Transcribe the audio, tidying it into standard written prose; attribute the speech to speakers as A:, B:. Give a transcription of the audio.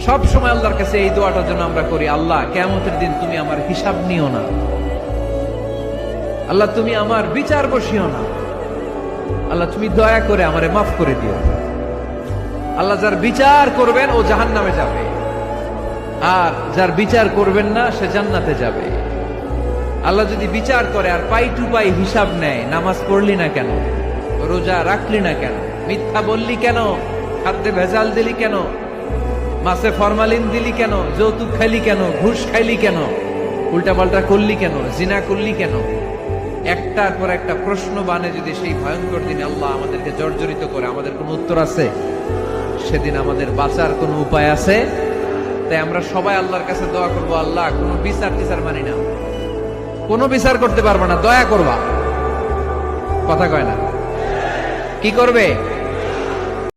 A: সব সময় আল্লাহর কাছে এই দোয়াটার জন্য আমরা করি, আল্লাহ কিয়ামতের দিন তুমি আমার হিসাব নিও না, আল্লাহ তুমি আমার বিচার বসিও না, আল্লাহ তুমি দয়া করে আমারে মাফ করে দিও। আল্লাহ যার বিচার করবেন ও জাহান্নামে যাবে, আর যার বিচার করবেন না সে জান্নাতে যাবে। আল্লাহ যদি বিচার করে আর পাই টু পাই হিসাব নেয়, নামাজ পড়লি না কেন, রোজা রাখলি না কেন, মিথ্যা বললি কেন, খাদ্যে ভেজাল দিলি কেন, মাছে ফরমালিন দিলি কেন, যৌতুক খাইলি কেন, ঘুষ খাইলি কেন, উল্টাপাল্টা করলি কেন, জিনা করলি কেন, একটার পর একটা প্রশ্ন বানে যদি সেই ভয়ঙ্কর দিনে আল্লাহ আমাদেরকে জর্জরিত করে, আমাদের কোনো উত্তর আছে? সেদিন আমাদের বাঁচার কোনো উপায় আছে? তাই আমরা সবাই আল্লাহর কাছে দোয়া করবো, আল্লাহ কোনো বিচার টিচার মানি না, কোনো বিচার করতে পারবো না, দয়া করবা। কথা কয় না? কি করবে?